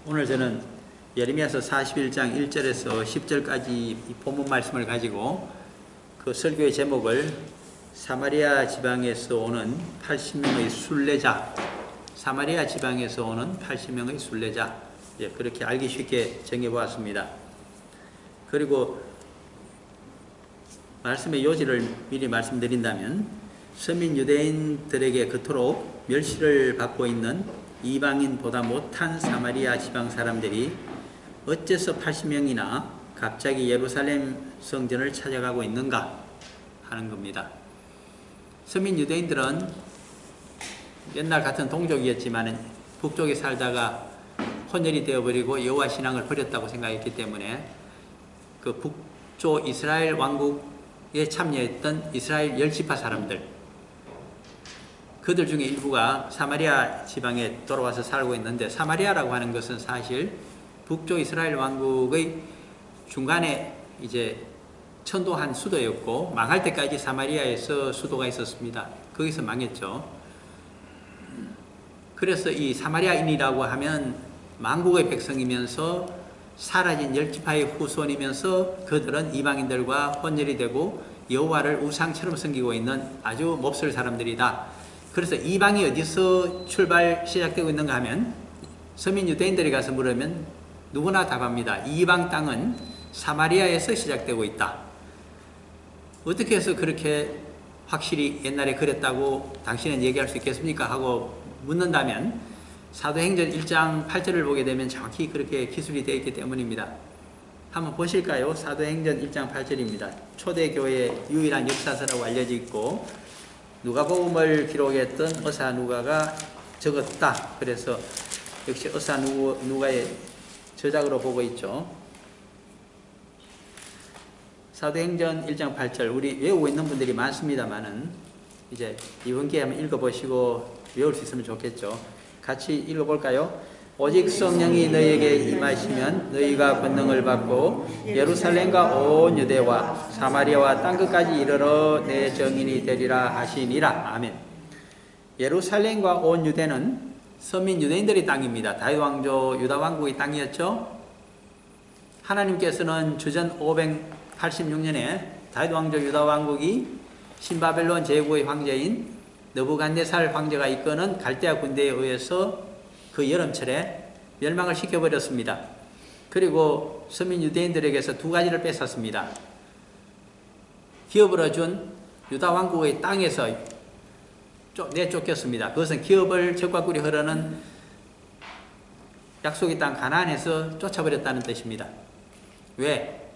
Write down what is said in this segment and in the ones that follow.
오늘 저는 예레미야서 41장 1절에서 10절까지 본문 말씀을 가지고 그 설교의 제목을 사마리아 지방에서 오는 80명의 순례자, 사마리아 지방에서 오는 80명의 순례자, 그렇게 알기 쉽게 정해보았습니다. 그리고 말씀의 요지를 미리 말씀드린다면, 서민 유대인들에게 그토록 멸시를 받고 있는 이방인보다 못한 사마리아 지방 사람들이 어째서 80명이나 갑자기 예루살렘 성전을 찾아가고 있는가 하는 겁니다. 서민 유대인들은 옛날 같은 동족이었지만 북쪽에 살다가 혼혈이 되어버리고 여호와 신앙을 버렸다고 생각했기 때문에 그 북쪽 이스라엘 왕국에 참여했던 이스라엘 열지파 사람들, 그들 중에 일부가 사마리아 지방에 돌아와서 살고 있는데, 사마리아라고 하는 것은 사실 북쪽 이스라엘 왕국의 중간에 이제 천도한 수도였고, 망할 때까지 사마리아에서 수도가 있었습니다. 거기서 망했죠. 그래서 이 사마리아인이라고 하면 만국의 백성이면서 사라진 열지파의 후손이면서 그들은 이방인들과 혼혈이 되고 여호와를 우상처럼 섬기고 있는 아주 몹쓸 사람들이다. 그래서 이방이 어디서 시작되고 있는가 하면, 서민 유대인들이 가서 물으면 누구나 답합니다. 이방 땅은 사마리아에서 시작되고 있다. 어떻게 해서 그렇게 확실히 옛날에 그랬다고 당신은 얘기할 수 있겠습니까? 하고 묻는다면, 사도행전 1장 8절을 보게 되면 정확히 그렇게 기술이 되어 있기 때문입니다. 한번 보실까요? 사도행전 1장 8절입니다. 초대교회의 유일한 역사서라고 알려져 있고, 누가복음을 기록했던 의사 누가가 적었다. 그래서 역시 의사 누가의 저작으로 보고 있죠. 사도행전 1장 8절, 우리 외우고 있는 분들이 많습니다만은 이제 이번 기회에 한번 읽어보시고 외울 수 있으면 좋겠죠. 같이 읽어볼까요? 오직 성령이 너희에게 임하시면 너희가 권능을 받고 예루살렘과 온 유대와 사마리아와 땅끝까지 이르러 내 증인이 되리라 하시니라. 아멘. 예루살렘과 온 유대는 서민 유대인들의 땅입니다. 다윗 왕조 유다 왕국의 땅이었죠. 하나님께서는 주전 586년에 다윗 왕조 유다 왕국이 신바벨론 제국의 황제인 느부갓네살 황제가 이끄는 갈대아 군대에 의해서 그 여름철에 멸망을 시켜버렸습니다. 그리고 서민 유대인들에게서 두 가지를 뺏었습니다. 기업을 준 유다 왕국의 땅에서 내쫓겼습니다. 그것은 기업을 적과 꿀이 흐르는 약속의 땅 가나안에서 쫓아버렸다는 뜻입니다. 왜?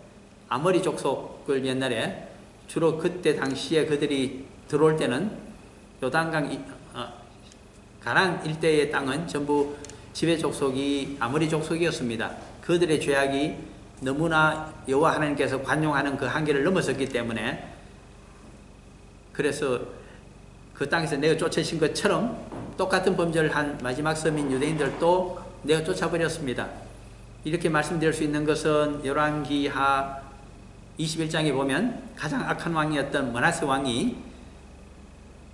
아모리 족속을 옛날에 주로 그때 당시에 그들이 들어올 때는 요단강 가나안 일대의 땅은 전부 지배 족속이 아모리 족속이었습니다. 그들의 죄악이 너무나 여호와 하나님께서 관용하는 그 한계를 넘어섰기 때문에, 그래서 그 땅에서 내가 쫓으신 것처럼 똑같은 범죄를 한 마지막 서민 유대인들도 내가 쫓아버렸습니다. 이렇게 말씀드릴 수 있는 것은 열왕기하 21장에 보면 가장 악한 왕이었던 므낫세 왕이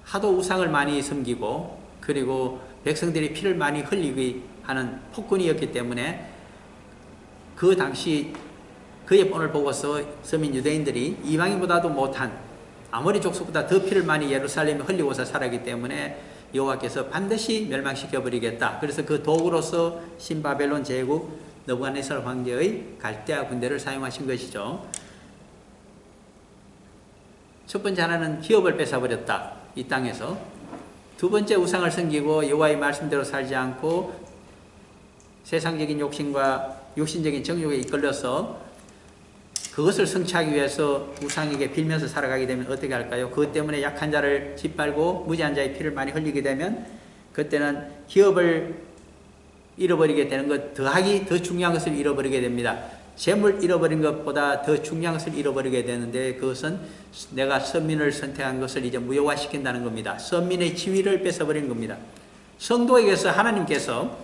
하도 우상을 많이 섬기고 그리고 백성들이 피를 많이 흘리게 하는 폭군이었기 때문에 그 당시 그의 본을 보고서 서민 유대인들이 이방인보다도 못한 아모리 족속보다 더 피를 많이 예루살렘에 흘리고서 살았기 때문에 여호와께서 반드시 멸망시켜버리겠다. 그래서 그 도구로서 신바벨론 제국 느부갓네살 황제의 갈대아 군대를 사용하신 것이죠. 첫 번째 하나는 기업을 뺏어버렸다. 이 땅에서. 두 번째, 우상을 섬기고 여호와의 말씀대로 살지 않고 세상적인 욕심과 육신적인 정욕에 이끌려서 그것을 성취하기 위해서 우상에게 빌면서 살아가게 되면 어떻게 할까요? 그것 때문에 약한 자를 짓밟고 무지한 자의 피를 많이 흘리게 되면 그때는 기업을 잃어버리게 되는 것, 더하기 더 중요한 것을 잃어버리게 됩니다. 재물 잃어버린 것보다 더 중요한 것을 잃어버리게 되는데, 그것은 내가 선민을 선택한 것을 이제 무효화시킨다는 겁니다. 선민의 지위를 뺏어버리는 겁니다. 성도에게서 하나님께서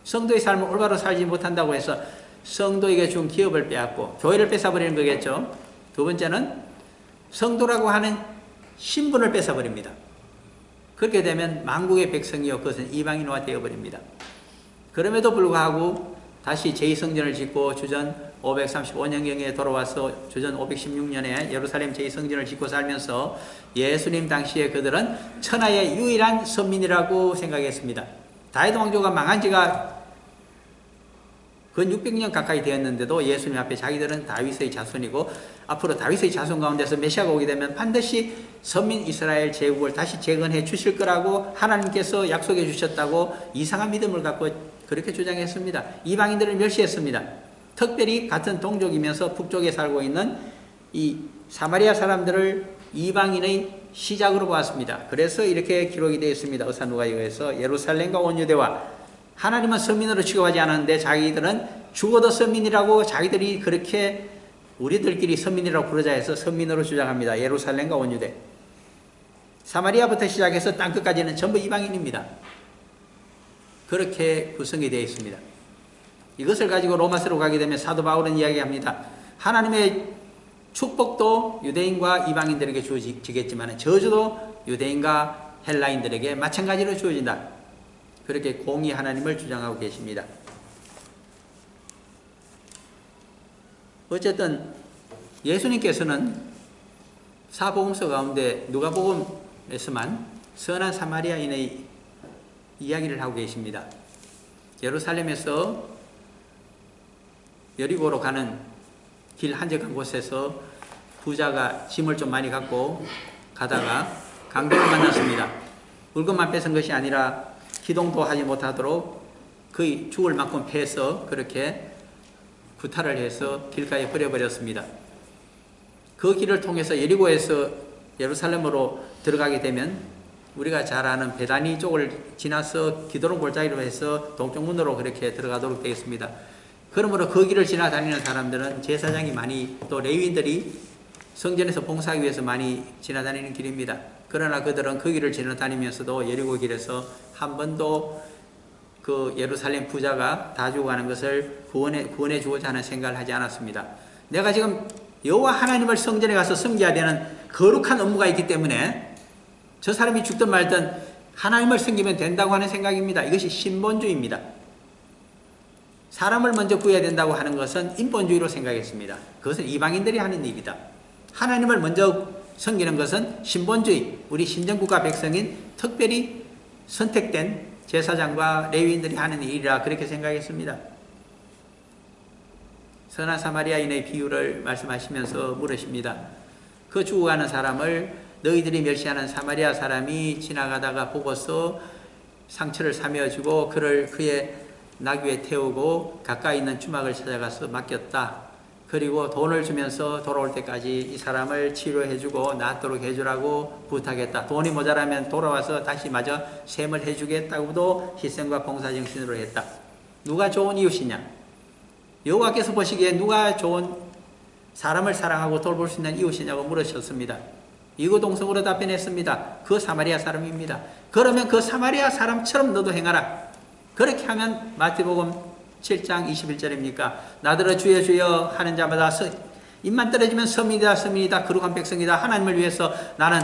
성도의 삶을 올바로 살지 못한다고 해서 성도에게 준 기업을 빼앗고 교회를 뺏어버리는 거겠죠. 두 번째는 성도라고 하는 신분을 뺏어버립니다. 그렇게 되면 만국의 백성이요, 그것은 이방인화 되어버립니다. 그럼에도 불구하고 다시 제2성전을 짓고 주전 535년경에 돌아와서 주전 516년에 예루살렘 제2성전을 짓고 살면서 예수님 당시에 그들은 천하의 유일한 선민이라고 생각했습니다. 다윗 왕조가 망한 지가 근 600년 가까이 되었는데도 예수님 앞에 자기들은 다윗의 자손이고 앞으로 다윗의 자손 가운데서 메시아가 오게 되면 반드시 선민 이스라엘 제국을 다시 재건해 주실 거라고 하나님께서 약속해 주셨다고 이상한 믿음을 갖고 그렇게 주장했습니다. 이방인들을 멸시했습니다. 특별히 같은 동족이면서 북쪽에 살고 있는 이 사마리아 사람들을 이방인의 시작으로 보았습니다. 그래서 이렇게 기록이 되어 있습니다. 의사 누가복음에서 예루살렘과 온 유대와 하나님은 선민으로 취급하지 않았는데 자기들은 죽어도 선민이라고 자기들이 그렇게 우리들끼리 선민이라고 부르자 해서 선민으로 주장합니다. 예루살렘과 온 유대. 사마리아부터 시작해서 땅끝까지는 전부 이방인입니다. 그렇게 구성이 되어 있습니다. 이것을 가지고 로마서로 가게 되면 사도 바울은 이야기합니다. 하나님의 축복도 유대인과 이방인들에게 주어지겠지만 저주도 유대인과 헬라인들에게 마찬가지로 주어진다. 그렇게 공의 하나님을 주장하고 계십니다. 어쨌든 예수님께서는 사복음서 가운데 누가복음에서만 선한 사마리아인의 이야기를 하고 계십니다. 예루살렘에서 여리고로 가는 길 한적한 곳에서 부자가 짐을 좀 많이 갖고 가다가 강도를 만났습니다. 물건만 뺏은 것이 아니라 기동도 하지 못하도록 거의 죽을 만큼 패해서 그렇게 구타를 해서 길가에 버려버렸습니다. 그 길을 통해서 여리고에서 예루살렘으로 들어가게 되면 우리가 잘 아는 베다니 쪽을 지나서 기도론 골짜기로 해서 동쪽 문으로 그렇게 들어가도록 되어 있습니다. 그러므로 그 길을 지나다니는 사람들은 제사장이 많이 또 레위인들이 성전에서 봉사하기 위해서 많이 지나다니는 길입니다. 그러나 그들은 그 길을 지나다니면서도 여리고 길에서 한 번도 그 예루살렘 부자가 다 죽어가는 것을 구원해 주고자 하는 생각을 하지 않았습니다. 내가 지금 여호와 하나님을 성전에 가서 섬겨야 되는 거룩한 업무가 있기 때문에 저 사람이 죽든 말든 하나님을 섬기면 된다고 하는 생각입니다. 이것이 신본주의입니다. 사람을 먼저 구해야 된다고 하는 것은 인본주의로 생각했습니다. 그것은 이방인들이 하는 일이다. 하나님을 먼저 섬기는 것은 신본주의, 우리 신정국가 백성인 특별히 선택된 제사장과 레위인들이 하는 일이라 그렇게 생각했습니다. 선한 사마리아인의 비유를 말씀하시면서 물으십니다. 그 죽어가는 사람을 너희들이 멸시하는 사마리아 사람이 지나가다가 보고서 상처를 사며주고 그를 그의 나귀에 태우고 가까이 있는 주막을 찾아가서 맡겼다. 그리고 돈을 주면서 돌아올 때까지 이 사람을 치료해주고 낫도록 해주라고 부탁했다. 돈이 모자라면 돌아와서 다시 마저 셈을 해주겠다고도 희생과 봉사정신으로 했다. 누가 좋은 이웃이냐? 여호와께서 보시기에 누가 좋은 사람을 사랑하고 돌볼 수 있는 이웃이냐고 물으셨습니다. 이구동성으로 답변했습니다. 그 사마리아 사람입니다. 그러면 그 사마리아 사람처럼 너도 행하라. 그렇게 하면 마태복음 7장 21절입니까? 나더러 주여 주여 하는 자마다 입만 떨어지면 서민이다 서민이다 거룩한 백성이다. 하나님을 위해서 나는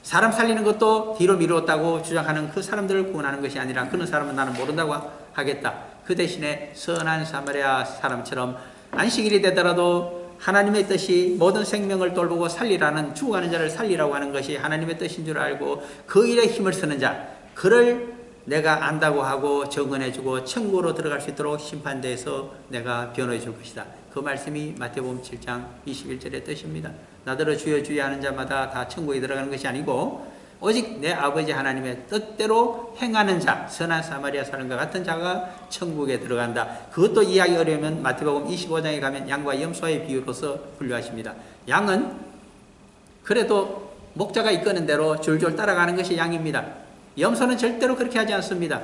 사람 살리는 것도 뒤로 미루었다고 주장하는 그 사람들을 구원하는 것이 아니라 그런 사람은 나는 모른다고 하겠다. 그 대신에 선한 사마리아 사람처럼 안식일이 되더라도 하나님의 뜻이 모든 생명을 돌보고 살리라는 죽어가는 자를 살리라고 하는 것이 하나님의 뜻인 줄 알고 그 일에 힘을 쓰는 자, 그를 내가 안다고 하고 정언해주고 천국으로 들어갈 수 있도록 심판대에서 내가 변호해 줄 것이다. 그 말씀이 마태복음 7장 21절의 뜻입니다. 나더러 주여 주여 하는 자마다 다 천국에 들어가는 것이 아니고 오직 내 아버지 하나님의 뜻대로 행하는 자, 선한 사마리아 사람과 같은 자가 천국에 들어간다. 그것도 이해하기 어려우면 마태복음 25장에 가면 양과 염소의 비유로서 분류하십니다. 양은 그래도 목자가 이끄는 대로 줄줄 따라가는 것이 양입니다. 염소는 절대로 그렇게 하지 않습니다.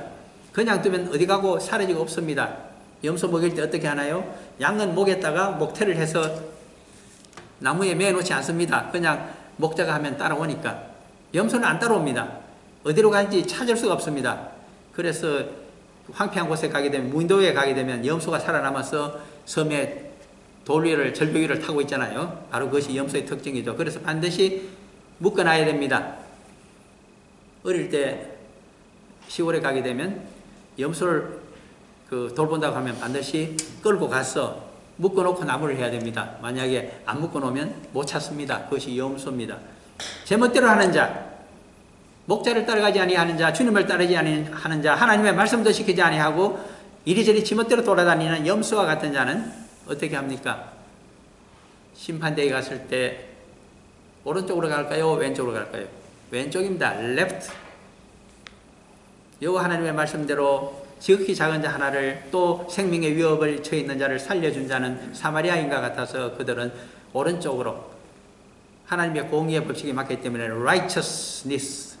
그냥 두면 어디 가고 사라지고 없습니다. 염소 먹일 때 어떻게 하나요? 양은 목에다가 목태를 해서 나무에 매놓지 않습니다. 그냥 목자가 하면 따라오니까. 염소는 안 따라옵니다. 어디로 가는지 찾을 수가 없습니다. 그래서 황폐한 곳에 가게 되면, 무인도에 가게 되면 염소가 살아남아서 섬에 돌 위를, 절벽 위를 타고 있잖아요. 바로 그것이 염소의 특징이죠. 그래서 반드시 묶어놔야 됩니다. 어릴 때 시골에 가게 되면 염소를 그 돌본다고 하면 반드시 끌고 가서 묶어놓고 나무를 해야 됩니다. 만약에 안 묶어놓으면 못 찾습니다. 그것이 염소입니다. 제멋대로 하는 자, 목자를 따라가지 아니하는 자, 주님을 따르지 아니하는 자, 하나님의 말씀도 지키지 아니하고 이리저리 지멋대로 돌아다니는 염소와 같은 자는 어떻게 합니까? 심판대에 갔을 때 오른쪽으로 갈까요? 왼쪽으로 갈까요? 왼쪽입니다. left. 여호와 하나님의 말씀대로 지극히 작은 자 하나를 또 생명의 위협을 처해 있는 자를 살려준 자는 사마리아인과 같아서 그들은 오른쪽으로 하나님의 공의의 법칙에 맞기 때문에 righteousness,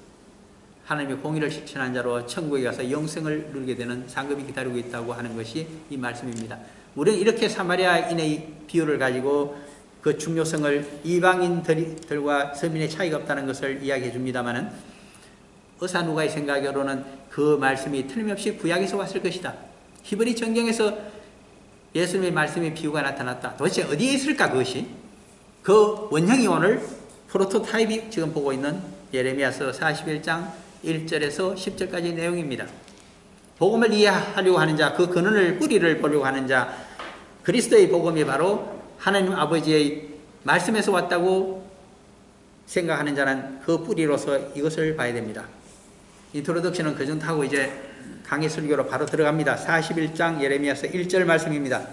하나님의 공의를 실천한 자로 천국에 가서 영생을 누리게 되는 상급이 기다리고 있다고 하는 것이 이 말씀입니다. 우리는 이렇게 사마리아인의 비유를 가지고 그 중요성을 이방인들과 서민의 차이가 없다는 것을 이야기해 줍니다만은 의사 누가의 생각으로는 그 말씀이 틀림없이 구약에서 왔을 것이다. 히브리 전경에서 예수님의 말씀의 비유가 나타났다. 도대체 어디에 있을까 그것이? 그 원형이 오늘 프로토타입이 지금 보고 있는 예레미야서 41장 1절에서 10절까지 내용입니다. 복음을 이해하려고 하는 자, 그 근원을 뿌리를 보려고 하는 자, 그리스도의 복음이 바로 하나님 아버지의 말씀에서 왔다고 생각하는 자는 그 뿌리로서 이것을 봐야 됩니다. 인트로덕션은 그 정도 하고 이제 강의 설교로 바로 들어갑니다. 41장 예레미야서 1절 말씀입니다.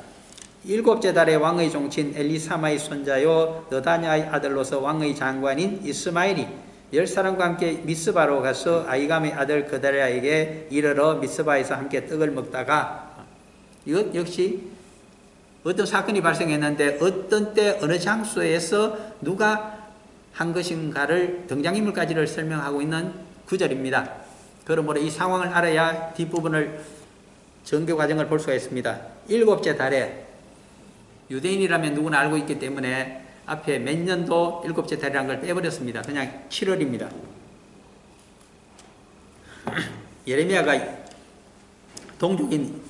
일곱째 달에 왕의 종친 엘리사마의 손자요 너다냐의 아들로서 왕의 장관인 이스마엘이 10사람과 함께 미스바로 가서 아이감의 아들 그다랴에게 이르러 미스바에서 함께 떡을 먹다가, 이것 역시 어떤 사건이 발생했는데 어떤 때 어느 장소에서 누가 한 것인가를 등장인물까지를 설명하고 있는 구절입니다. 그러므로 이 상황을 알아야 뒷부분을 전개 과정을 볼 수가 있습니다. 일곱째 달에, 유대인이라면 누구나 알고 있기 때문에 앞에 몇 년도 일곱째 달이라는 걸 빼버렸습니다. 그냥 7월입니다. 예레미야가 동족인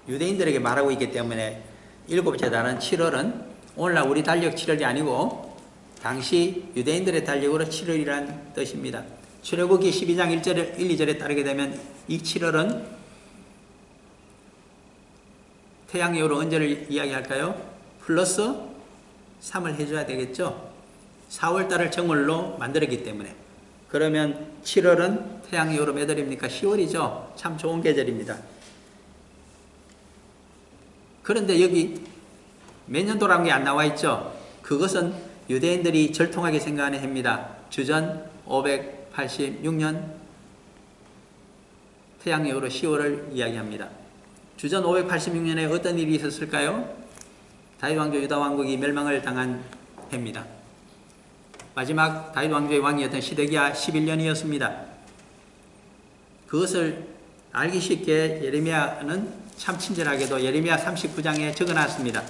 유대인들에게 말하고 있기 때문에 일곱째 달은 7월은 오늘날 우리 달력 7월이 아니고 당시 유대인들의 달력으로 7월이라는 뜻입니다. 출애굽기 12장 1절, 1, 2절에 따르게 되면 이 7월은 태양여우로 언제를 이야기할까요? 플러스 3을 해줘야 되겠죠. 4월달을 정월로 만들었기 때문에. 그러면 7월은 태양여우로 몇 월입니까? 10월이죠. 참 좋은 계절입니다. 그런데 여기 몇 년도라는 게 안 나와 있죠. 그것은 유대인들이 절통하게 생각하는 해입니다. 주전 586년 태양여우로 10월을 이야기합니다. 주전 586년에 어떤 일이 있었을까요? 다윗 왕조 유다 왕국이 멸망을 당한 해입니다. 마지막 다윗 왕조의 왕이었던 시드기야 11년이었습니다. 그것을 알기 쉽게 예레미야는 참 친절하게도 예레미야 39장에 적어놨습니다.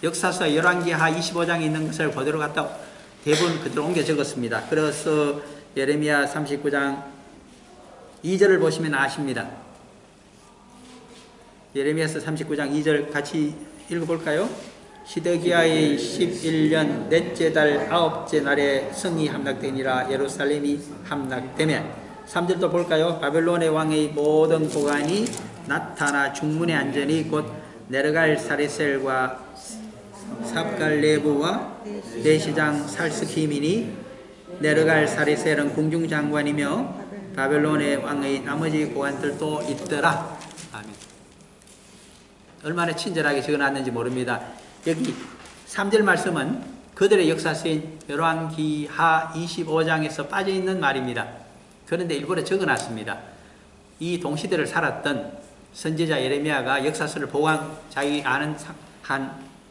역사서 열왕기하 25장에 있는 것을 그대로 갖다 대부분 그대로 옮겨 적었습니다. 그래서 예레미야 39장 2절을 보시면 아십니다. 예레미야서 39장 2절 같이 읽어볼까요? 시드기야의 11년 넷째 달 아홉째 날에 성이 함락되니라. 예루살렘이 함락되면, 3절도 볼까요? 바벨론의 왕의 모든 고관이 나타나 중문에 앉으니 곧 네르갈 사레셀과 삽갈레부와 대시장 살스키민이, 네르갈 사레셀은 궁중장관이며 바벨론의 왕의 나머지 고관들도 있더라. 아멘. 얼마나 친절하게 적어놨는지 모릅니다. 여기 3절 말씀은 그들의 역사서인 열왕기하 25장에서 빠져있는 말입니다. 그런데 일부러 적어놨습니다. 이 동시대를 살았던 선지자 예레미야가 역사서를 자기 아는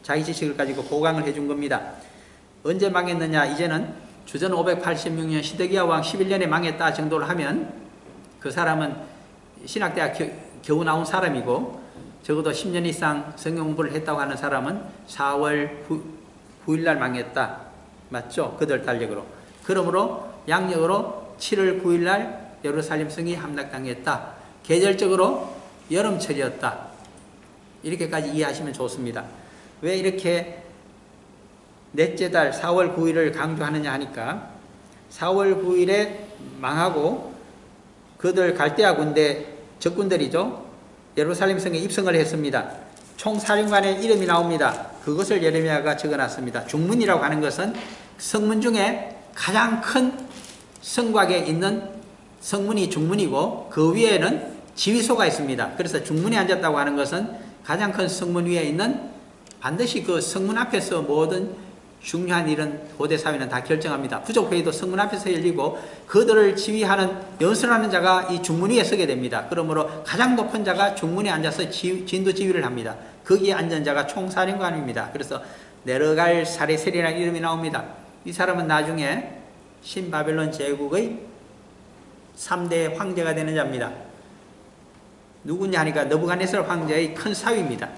자기 지식을 가지고 보강을 해준 겁니다. 언제 망했느냐? 이제는 주전 586년 시드기야 왕 11년에 망했다 정도를 하면 그 사람은 신학대학 겨우 나온 사람이고, 적어도 10년 이상 성경 공부를 했다고 하는 사람은 4월 9일 날 망했다. 맞죠? 그들 달력으로. 그러므로 양력으로 7월 9일 날 예루살렘 성이 함락당했다. 계절적으로 여름철이었다. 이렇게까지 이해하시면 좋습니다. 왜 이렇게 넷째 달 4월 9일을 강조하느냐 하니까, 4월 9일에 망하고 그들 갈대아 군대 적군들이죠. 예루살렘 성에 입성을 했습니다. 총사령관의 이름이 나옵니다. 그것을 예레미야가 적어놨습니다. 중문이라고 하는 것은 성문 중에 가장 큰 성곽에 있는 성문이 중문이고 그 위에는 지휘소가 있습니다. 그래서 중문에 앉았다고 하는 것은 가장 큰 성문 위에 있는 반드시 그 성문 앞에서 모든 중요한 일은 고대 사회는 다 결정합니다. 부족회의도 성문 앞에서 열리고 그들을 지휘하는 연설하는 자가 이 중문 위에 서게 됩니다. 그러므로 가장 높은 자가 중문에 앉아서 진도 지휘를 합니다. 거기에 앉은 자가 총사령관입니다. 그래서 네르갈 사레셀이라는 이름이 나옵니다. 이 사람은 나중에 신바벨론 제국의 3대 황제가 되는 자입니다. 누구냐 하니까 느부갓네살 황제의 큰 사위입니다.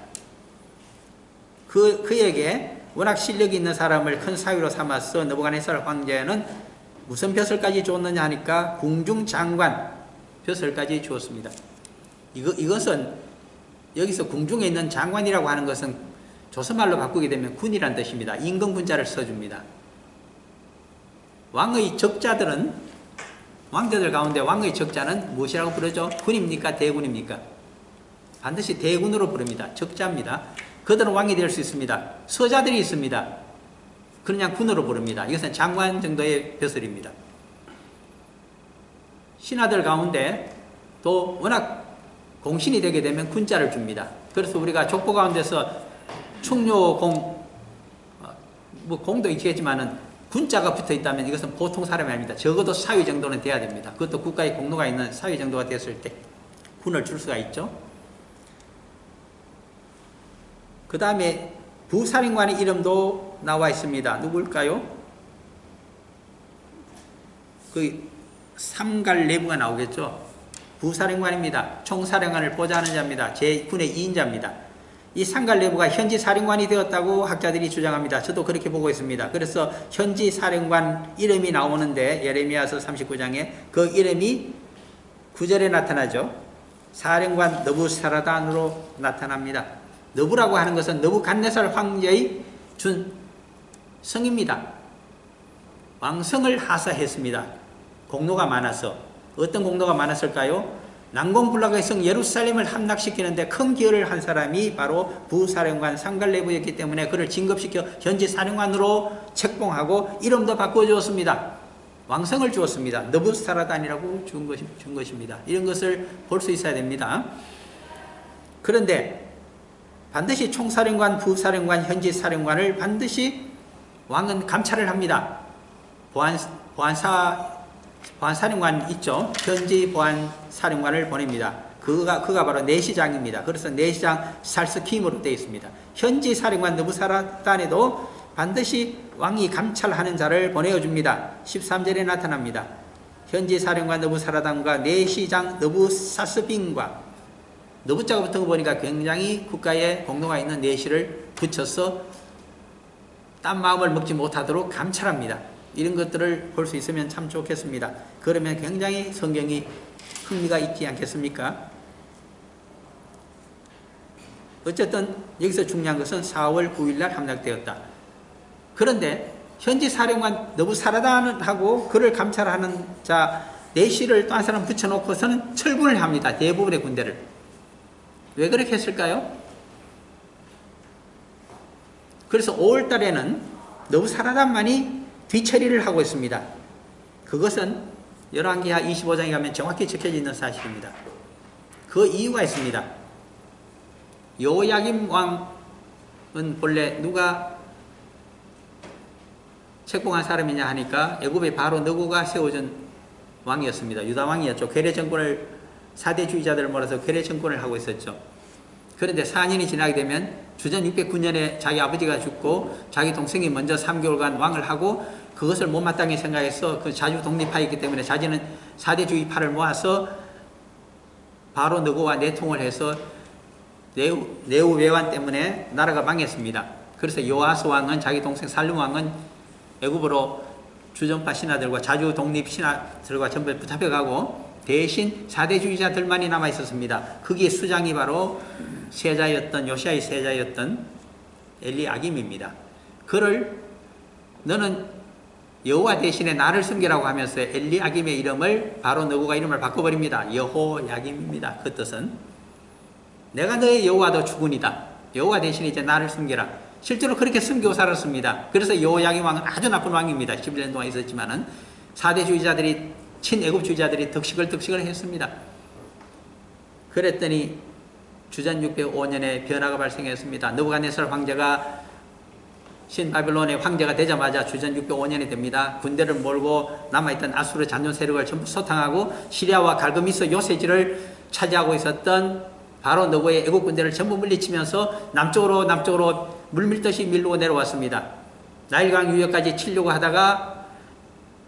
그에게 워낙 실력이 있는 사람을 큰 사위로 삼아서 느부갓네살 황제는 무슨 벼슬까지 줬느냐 하니까 궁중장관 벼슬까지 주었습니다. 이것은 여기서 궁중에 있는 장관이라고 하는 것은 조선말로 바꾸게 되면 군이란 뜻입니다. 임금군자를 써줍니다. 왕의 적자들은 왕자들 가운데 왕의 적자는 무엇이라고 부르죠? 군입니까? 대군입니까? 반드시 대군으로 부릅니다. 적자입니다. 그들은 왕이 될 수 있습니다. 서자들이 있습니다. 그냥 군으로 부릅니다. 이것은 장관 정도의 벼슬입니다. 신하들 가운데 또 워낙 공신이 되게 되면 군자를 줍니다. 그래서 우리가 족보 가운데서 충료공, 뭐 공도 있겠지만은 군자가 붙어 있다면 이것은 보통 사람이 아닙니다. 적어도 사위 정도는 돼야 됩니다. 그것도 국가의 공로가 있는 사위 정도가 됐을 때 군을 줄 수가 있죠. 그 다음에 부사령관의 이름도 나와 있습니다. 누굴까요? 그 삼갈내부가 나오겠죠. 부사령관입니다. 총사령관을 보좌하는 자입니다. 제 군의 2인자입니다. 이 삼갈내부가 현지 사령관이 되었다고 학자들이 주장합니다. 저도 그렇게 보고 있습니다. 그래서 현지 사령관 이름이 나오는데 예레미야서 39장에 그 이름이 9절에 나타나죠. 사령관 느부사라단으로 나타납니다. 느부라고 하는 것은 느부갓네살 황제의 준 성입니다. 왕성을 하사했습니다. 공로가 많아서. 어떤 공로가 많았을까요? 난공불락의 성 예루살렘을 함락시키는데 큰 기여를 한 사람이 바로 부사령관 삼갈내부였기 때문에 그를 진급시켜 현지 사령관으로 책봉하고 이름도 바꿔주었습니다. 왕성을 주었습니다. 느부사라단이라고 준 것입니다. 이런 것을 볼 수 있어야 됩니다. 그런데 반드시 총사령관, 부사령관, 현지 사령관을 반드시 왕은 감찰을 합니다. 보안사령관 있죠. 현지 보안사령관을 보냅니다. 그가 바로 내시장입니다. 그래서 내시장 살스킴으로 되어 있습니다. 현지 사령관 느부사라단에도 반드시 왕이 감찰하는 자를 보내줍니다. 13절에 나타납니다. 현지 사령관 느부사라단과 내시장 느부사스빈과 너부자가 붙은 거 보니까 굉장히 국가에 공로가 있는 내시를 붙여서 딴 마음을 먹지 못하도록 감찰합니다. 이런 것들을 볼 수 있으면 참 좋겠습니다. 그러면 굉장히 성경이 흥미가 있지 않겠습니까? 어쨌든 여기서 중요한 것은 4월 9일날 함락되었다. 그런데 현지 사령관 느부사라단하고 그를 감찰하는 자 내시를 또 한 사람 붙여놓고서는 철군을 합니다. 대부분의 군대를. 왜 그렇게 했을까요? 그래서 5월 달에는 느부사라단만이 뒤처리를 하고 있습니다. 그것은 열왕기하 25장에 가면 정확히 적혀져 있는 사실입니다. 그 이유가 있습니다. 요야김 왕은 본래 누가 책봉한 사람이냐 하니까 애굽의 바로 느고가 세워준 왕이었습니다. 유다 왕이었죠. 괴뢰 정권을 4대주의자들을 몰아서 괴뢰 정권을 하고 있었죠. 그런데 4년이 지나게 되면 주전 609년에 자기 아버지가 죽고 자기 동생이 먼저 3개월간 왕을 하고 그것을 못마땅히 생각해서 그 자주 독립파이기 때문에 자기는 4대주의파를 모아서 바로 느고와 내통을 해서 내후 외환 때문에 나라가 망했습니다. 그래서 요아스 왕은 자기 동생 살룸 왕은 애굽으로 주전파 신하들과 자주 독립 신하들과 전부 붙잡혀가고 대신 4대주의자들만이 남아 있었습니다. 거기에 수장이 바로 세자였던 요시아의 세자였던 엘리아김입니다. 그를 너는 여호와 대신에 나를 섬기라고 하면서 엘리야김의 이름을 바로 너고가 이름을 바꿔버립니다. 여호야김입니다. 그 뜻은 내가 너의 여호와도 주군이다. 여호와 대신에 이제 나를 섬기라. 실제로 그렇게 섬기고 살았습니다. 그래서 여호야김 왕은 아주 나쁜 왕입니다. 11년 동안 있었지만은 4대주의자들이 친애국주의자들이 득식을 했습니다. 그랬더니 주전 605년에 변화가 발생했습니다. 느부갓네살 황제가 신바빌론의 황제가 되자마자 주전 605년이 됩니다. 군대를 몰고 남아있던 아수르 잔존 세력을 전부 소탕하고 시리아와 갈그미스 요새지를 차지하고 있었던 바로 너고의 애국 군대를 전부 물리치면서 남쪽으로 물밀듯이 밀고 내려왔습니다. 나일강 유역까지 치려고 하다가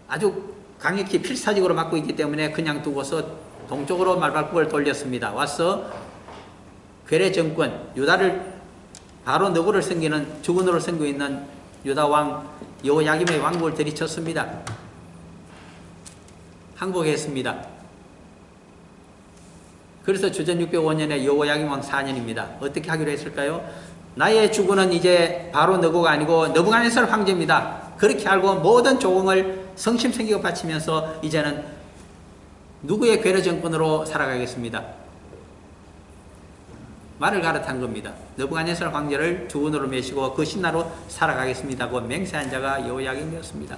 아주 강력히 필사적으로 막고 있기 때문에 그냥 두고서 동쪽으로 말발굽을 돌렸습니다. 와서 괴뢰 정권, 유다를 바로 너구를 섬기는 주군으로 섬기고 있는 유다 왕 여호야김의 왕국을 들이쳤습니다. 항복했습니다. 그래서 주전 605년에 여호야김 왕 4년입니다. 어떻게 하기로 했을까요? 나의 주군은 이제 바로 너구가 아니고 느부갓네살 황제입니다. 그렇게 알고 모든 조공을 성심성의껏 바치면서 이제는 누구의 괴뢰 정권으로 살아가겠습니다. 말을 갈아탄 겁니다. 느부갓네살 황제를 주군으로 메시고 그 신하로 살아가겠습니다고 맹세한 자가 여호야김이었습니다.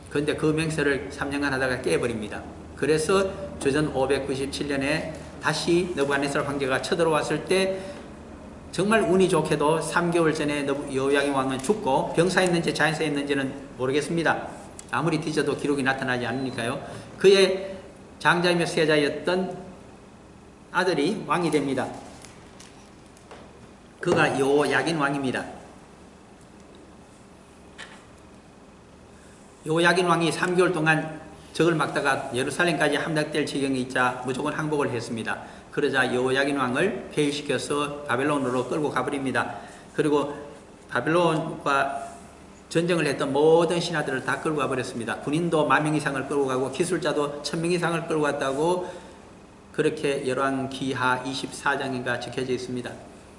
그런데 그 맹세를 3년간 하다가 깨버립니다. 그래서 주전 597년에 다시 느부갓네살 황제가 쳐들어왔을 때 정말 운이 좋게도 3개월 전에 여호야김 왕은 죽고 병사였는지 자연사였는지는 모르겠습니다. 아무리 뒤져도 기록이 나타나지 않으니까요. 그의 장자이며 세자였던 아들이 왕이 됩니다. 그가 여호야긴 왕입니다. 여호야긴 왕이 3개월 동안 적을 막다가 예루살렘까지 함락될 지경이 있자 무조건 항복을 했습니다. 그러자 여호야긴 왕을 폐위시켜서 바벨론으로 끌고 가버립니다. 그리고 바벨론과 전쟁을 했던 모든 신하들을 다 끌고 가버렸습니다. 군인도 10,000명 이상을 끌고 가고 기술자도 1,000명 이상을 끌고 갔다고 그렇게 열왕기하 24장인가 적혀져 있습니다.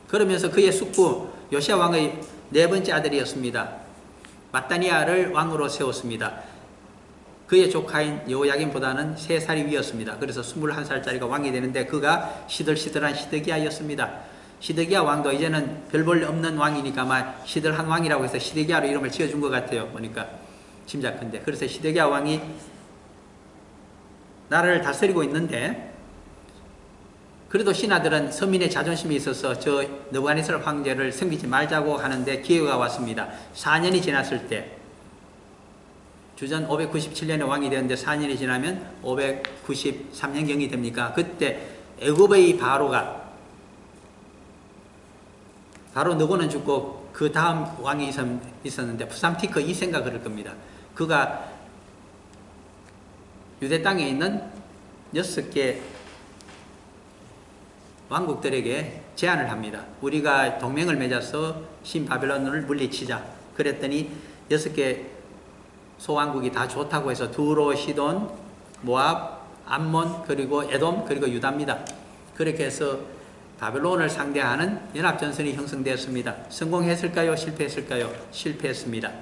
그러면서 그의 숙부 요시야 왕의 4번째 아들이었습니다. 마따니아를 왕으로 세웠습니다. 그의 조카인 여호야김보다는 3살이 위였습니다. 그래서 21살짜리가 왕이 되는데 그가 시들시들한 시드기야였습니다. 시드기야 왕도 이제는 별 볼 없는 왕이니까만 시들한 왕이라고 해서 시드기야로 이름을 지어준 것 같아요. 보니까 짐작컨대. 그래서 시드기야 왕이 나라를 다스리고 있는데 그래도 신하들은 서민의 자존심이 있어서 저 느부갓네살 황제를 섬기지 말자고 하는데 기회가 왔습니다. 4년이 지났을 때 주전 597년에 왕이 되었는데 4년이 지나면 593년경이 됩니까? 그때 애굽의 바로 너고는 죽고 그 다음 왕이 있었는데 푸삼티크 2세인가 그럴 겁니다. 그가 유대 땅에 있는 6개 왕국들에게 제안을 합니다. 우리가 동맹을 맺어서 신바벨론을 물리치자. 그랬더니 6개 소왕국이 다 좋다고 해서 두로, 시돈, 모압, 암몬, 그리고 에돔, 그리고 유다입니다. 그렇게 해서 바벨론을 상대하는 연합전선이 형성되었습니다. 성공했을까요? 실패했을까요? 실패했습니다.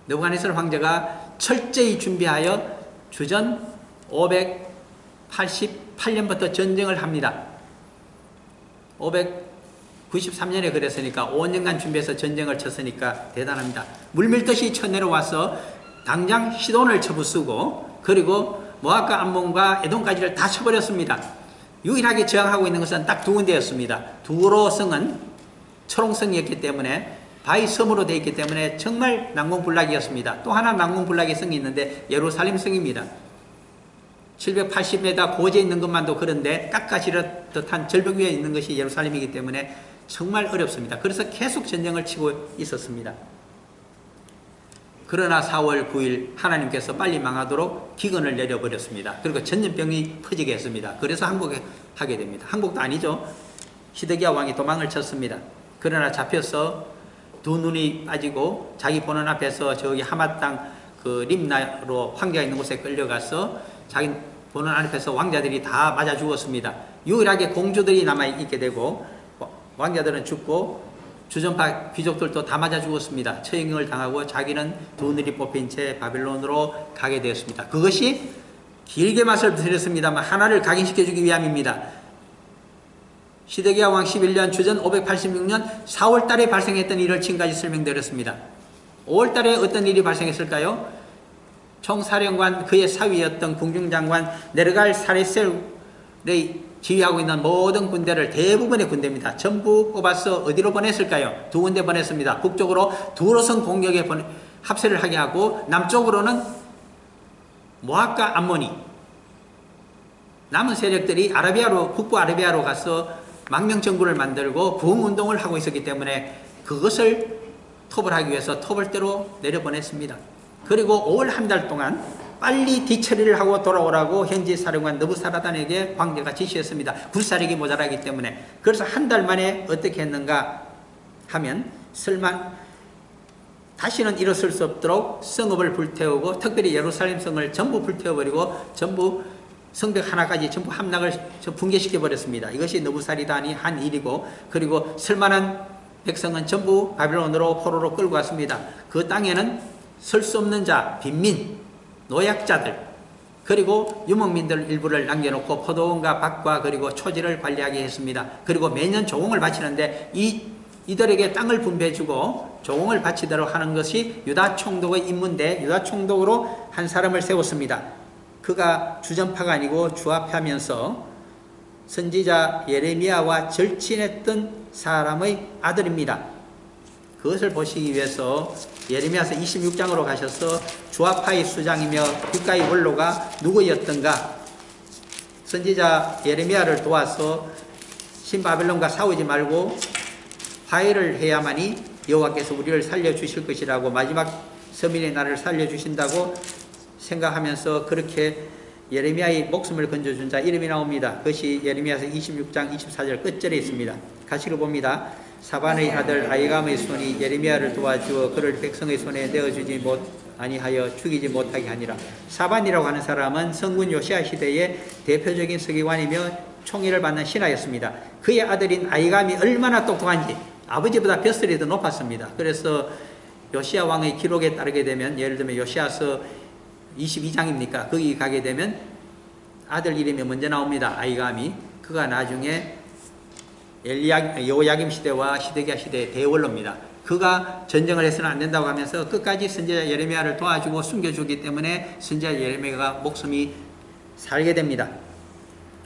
느부갓네살 황제가 철저히 준비하여 주전 588년부터 전쟁을 합니다. 593년에 그랬으니까 5년간 준비해서 전쟁을 쳤으니까 대단합니다. 물밀듯이 쳐내려와서 당장 시돈을 쳐부수고 그리고 모압과 암몬과 에돔까지를 다 쳐버렸습니다. 유일하게 저항하고 있는 것은 딱 2군데였습니다. 두로 성은 초롱성이었기 때문에 바위 섬으로 되어 있기 때문에 정말 난공불락이었습니다. 또 하나 난공불락의 성이 있는데 예루살렘 성입니다. 780m 고지에 있는 것만도 그런데 깎아지를 듯한 절벽 위에 있는 것이 예루살렘이기 때문에 정말 어렵습니다. 그래서 계속 전쟁을 치고 있었습니다. 그러나 4월 9일 하나님께서 빨리 망하도록 기근을 내려버렸습니다. 그리고 전염병이 퍼지게 했습니다. 그래서 항복하게 됩니다. 항복도 아니죠. 시드기야 왕이 도망을 쳤습니다. 그러나 잡혀서 두 눈이 빠지고 자기 보는 앞에서 저기 하맛 땅 그 림나로 황제가 있는 곳에 끌려가서 자기 보는 앞에서 왕자들이 다 맞아 죽었습니다. 유일하게 공주들이 남아있게 되고 왕자들은 죽고 주전파 귀족들도 다 맞아 죽었습니다. 처형을 당하고 자기는 두 눈이 뽑힌 채 바벨론으로 가게 되었습니다. 그것이 길게 말씀드렸습니다만 하나를 각인시켜주기 위함입니다. 시드기야 왕 11년 주전 586년 4월 달에 발생했던 일을 지금까지 설명드렸습니다. 5월 달에 어떤 일이 발생했을까요? 총사령관 그의 사위였던 궁중장관 네르갈 사레셀이 지휘하고 있는 모든 군대를, 대부분의 군대입니다, 전부 뽑아서 어디로 보냈을까요? 두 군데 보냈습니다. 북쪽으로 두로선 공격에 합세를 하게 하고, 남쪽으로는 모압과 암몬이, 남은 세력들이 북부 아라비아로 가서 망명정부를 만들고 부흥운동을 하고 있었기 때문에 그것을 토벌하기 위해서 토벌대로 내려보냈습니다. 그리고 5월 한 달 동안 빨리 뒤처리를 하고 돌아오라고 현지 사령관 느부사라단에게 황제가 지시했습니다. 군사력이 모자라기 때문에. 그래서 한 달 만에 어떻게 했는가 하면, 다시는 일어설 수 없도록 성읍을 불태우고, 특별히 예루살렘 성을 전부 불태워버리고 전부 성벽 하나까지 전부 함락을 붕괴시켜 버렸습니다. 이것이 느부사리단이 한 일이고, 그리고 쓸만한 백성은 전부 바벨론으로 포로로 끌고 왔습니다. 그 땅에는 설 수 없는 자, 빈민, 노약자들, 그리고 유목민들 일부를 남겨놓고 포도원과 밭과 그리고 초지를 관리하게 했습니다. 그리고 매년 조공을 바치는데 이들에게 땅을 분배해주고 조공을 바치도록 하는 것이 유다 총독의 임무인데, 유다 총독으로 한 사람을 세웠습니다. 그가 주전파가 아니고 주합하면서 선지자 예레미야와 절친했던 사람의 아들입니다. 그것을 보시기 위해서 예레미야서 26장으로 가셔서 주합파의 수장이며 국가의 원로가 누구였던가, 선지자 예레미야를 도와서 신바벨론과 싸우지 말고 화해를 해야만이 여호와께서 우리를 살려주실 것이라고, 마지막 서민의 날을 살려주신다고 생각하면서 그렇게 예레미야의 목숨을 건져준 자 이름이 나옵니다. 그것이 예레미야서 26장 24절 끝절에 있습니다. 가시로 봅니다. 사반의 아들 아히감의 손이 예레미야를 도와주어 그를 백성의 손에 내어주지 아니하여 죽이지 못하게 하니라. 사반이라고 하는 사람은 성군 요시야 시대의 대표적인 서기관이며 총애를 받는 신하였습니다. 그의 아들인 아히감이 얼마나 똑똑한지, 아버지보다 벼슬이 더 높았습니다. 그래서 요시야 왕의 기록에 따르게 되면, 예를 들면 요시야서 22장입니까? 거기 가게 되면 아들 이름이 먼저 나옵니다. 아히감이. 그가 나중에 여호야김 시대와 시드기야 시대의 대원로입니다. 그가 전쟁을 해서는 안 된다고 하면서 끝까지 선지자 예레미야를 도와주고 숨겨주기 때문에 선지자 예레미야가 목숨이 살게 됩니다.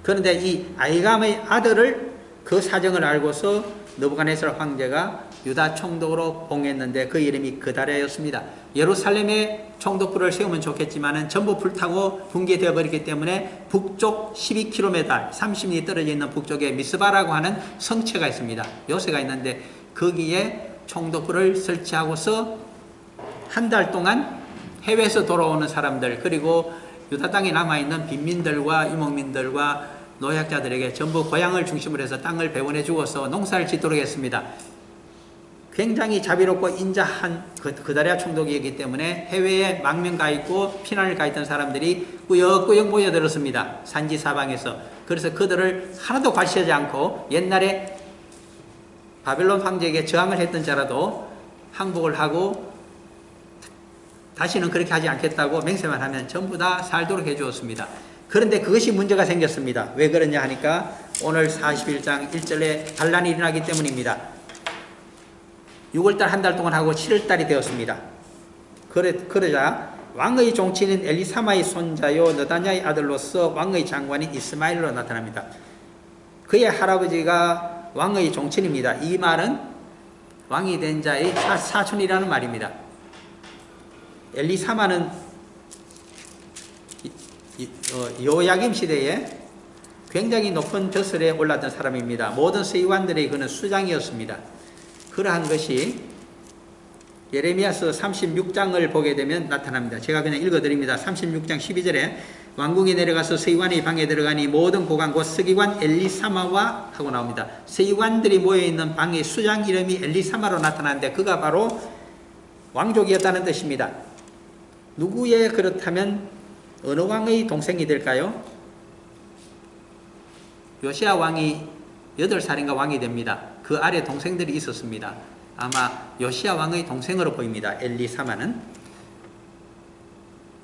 그런데 이 아히감의 아들을, 그 사정을 알고서 느부갓네살 황제가 유다 총독으로 봉했는데 그 이름이 그다랴였습니다. 예루살렘에 총독부를 세우면 좋겠지만은 전부 불타고 붕괴되어 버렸기 때문에 북쪽 12km, 30리 떨어져 있는 북쪽에 미스바라고 하는 성체가 있습니다. 요새가 있는데 거기에 총독부를 설치하고서 한 달 동안 해외에서 돌아오는 사람들, 그리고 유다 땅에 남아있는 빈민들과 유목민들과 노약자들에게 전부 고향을 중심으로 해서 땅을 배분해 주어서 농사를 짓도록 했습니다. 굉장히 자비롭고 인자한 그다랴 총독이기 때문에 해외에 망명 가 있고 피난을 가 있던 사람들이 꾸역꾸역 모여들었습니다. 산지 사방에서. 그래서 그들을 하나도 과시하지 않고, 옛날에 바벨론 황제에게 저항을 했던 자라도 항복을 하고 다시는 그렇게 하지 않겠다고 맹세만 하면 전부 다 살도록 해주었습니다. 그런데 그것이 문제가 생겼습니다. 왜 그러냐 하니까 오늘 41장 1절에 반란이 일어나기 때문입니다. 6월달 한 달 동안 하고 7월달이 되었습니다. 그러자 왕의 종친인 엘리사마의 손자요 느다냐의 아들로서 왕의 장관인 이스마엘로 나타납니다. 그의 할아버지가 왕의 종친입니다. 이 말은 왕이 된 자의 사촌이라는 말입니다. 엘리사마는 여호야김 시대에 굉장히 높은 벼슬에 올랐던 사람입니다. 모든 서기관들의 그는 수장이었습니다. 그러한 것이 예레미야서 36장을 보게 되면 나타납니다. 제가 그냥 읽어드립니다. 36장 12절에 왕궁에 내려가서 서기관의 방에 들어가니 모든 고관 곧 서기관 엘리사마와 하고 나옵니다. 서기관들이 모여있는 방의 수장 이름이 엘리사마로 나타나는데 그가 바로 왕족이었다는 뜻입니다. 누구의, 그렇다면 어느 왕의 동생이 될까요? 요시야 왕이 8살인가 왕이 됩니다. 그 아래 동생들이 있었습니다. 아마 요시야 왕의 동생으로 보입니다. 엘리사마는.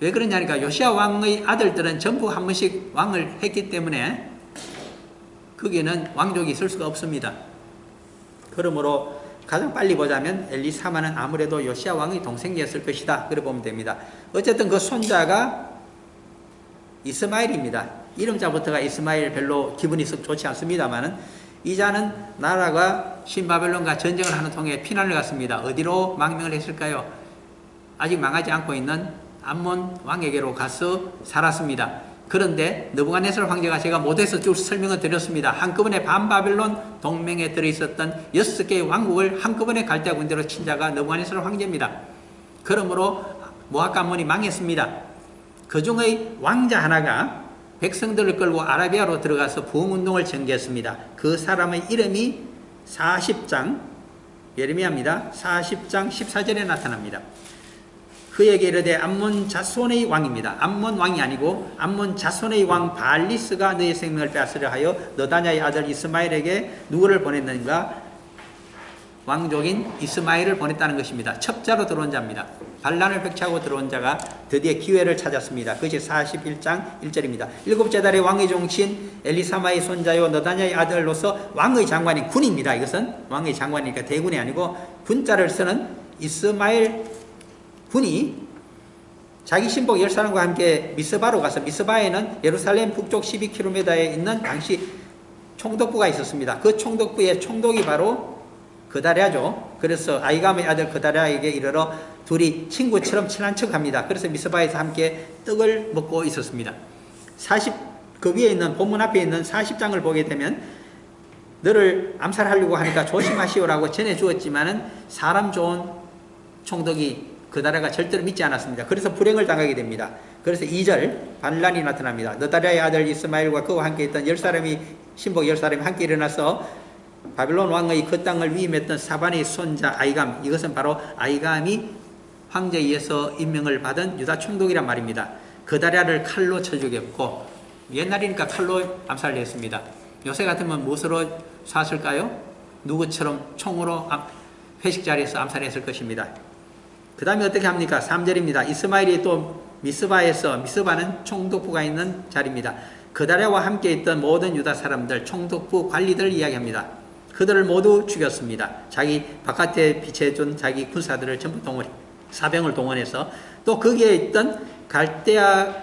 왜 그러냐니까 요시야 왕의 아들들은 전부 한 번씩 왕을 했기 때문에 거기에는 왕족이 있을 수가 없습니다. 그러므로 가장 빨리 보자면 엘리사마는 아무래도 요시야 왕의 동생이었을 것이다. 그래 보면 됩니다. 어쨌든 그 손자가 이스마엘입니다. 이름자부터가 이스마엘 별로 기분이 썩 좋지 않습니다만은 이 자는 나라가 신바벨론과 전쟁을 하는 통에 피난을 갔습니다. 어디로 망명을 했을까요? 아직 망하지 않고 있는 암몬 왕에게로 가서 살았습니다. 그런데 느부갓네살 황제가 제가 못해서 쭉 설명을 드렸습니다. 한꺼번에 반바벨론 동맹에 들어있었던 6개의 왕국을 한꺼번에 갈대아 군대로 친 자가 느부갓네살 황제입니다. 그러므로 모압과 암몬이 망했습니다. 그 중의 왕자 하나가 백성들을 끌고 아라비아로 들어가서 부흥운동을 전개했습니다. 그 사람의 이름이 40장 예레미야입니다. 40장 14절에 나타납니다. 그에게 이르되 암몬 자손의 왕입니다. 암몬 왕이 아니고 암몬 자손의 왕 바알리스가 너의 생명을 빼앗으려 하여 너다냐의 아들 이스마엘에게 누구를 보냈는가? 왕족인 이스마엘을 보냈다는 것입니다. 첩자로 들어온 자입니다. 반란을 획치하고 들어온 자가 드디어 기회를 찾았습니다. 그것이 41장 1절입니다. 일곱째 달에 왕의 종신 엘리사마의 손자요 너다냐의 아들로서 왕의 장관인 군입니다. 이것은 왕의 장관이니까 대군이 아니고 군자를 쓰는 이스마엘 군이 자기 신복 10사람과 함께 미스바로 가서 미스바에는 예루살렘 북쪽 12km에 있는 당시 총독부가 있었습니다. 그 총독부의 총독이 바로 그다랴죠. 그래서 아이감의 아들 그다랴에게 이르러 둘이 친구처럼 친한 척합니다. 그래서 미스바에서 함께 떡을 먹고 있었습니다. 그 위에 있는 본문 앞에 있는 40장을 보게 되면 너를 암살하려고 하니까 조심하시오라고 전해주었지만은 사람 좋은 총독이 그다랴가 절대로 믿지 않았습니다. 그래서 불행을 당하게 됩니다. 그래서 2절 반란이 나타납니다. 너다랴의 아들 이스마엘과 그와 함께 있던 10사람이 신복 10사람이 함께 일어나서 바벨론 왕의 그 땅을 위임했던 사반의 손자 아이감, 이것은 바로 아이감이 황제에 의해서 임명을 받은 유다 총독이란 말입니다. 그다랴를 칼로 쳐 죽였고 옛날이니까 칼로 암살을 했습니다. 요새 같으면 무엇으로 쐈을까요? 누구처럼 총으로 회식 자리에서 암살했을 것입니다. 그 다음에 어떻게 합니까? 3절입니다. 이스마엘이 또 미스바는 총독부가 있는 자리입니다. 그다랴와 함께 있던 모든 유다 사람들, 총독부 관리들을 이야기합니다. 그들을 모두 죽였습니다. 자기 바깥에 비춰준 자기 군사들을 전부 사병을 동원해서 또 거기에 있던 갈대아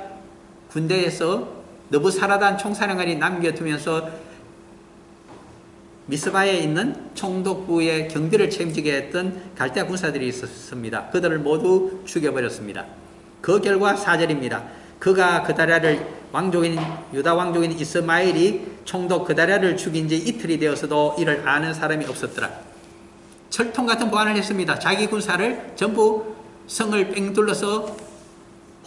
군대에서 느부사라단 총사령관이 남겨두면서 미스바에 있는 총독부의 경비를 책임지게 했던 갈대아 군사들이 있었습니다. 그들을 모두 죽여버렸습니다. 그 결과 4절입니다. 그가 그다랴를 유다 왕족인 이스마엘이 총독 그다랴를 죽인 지 이틀이 되어서도 이를 아는 사람이 없었더라. 철통 같은 보안을 했습니다. 자기 군사를 전부 성을 뺑 둘러서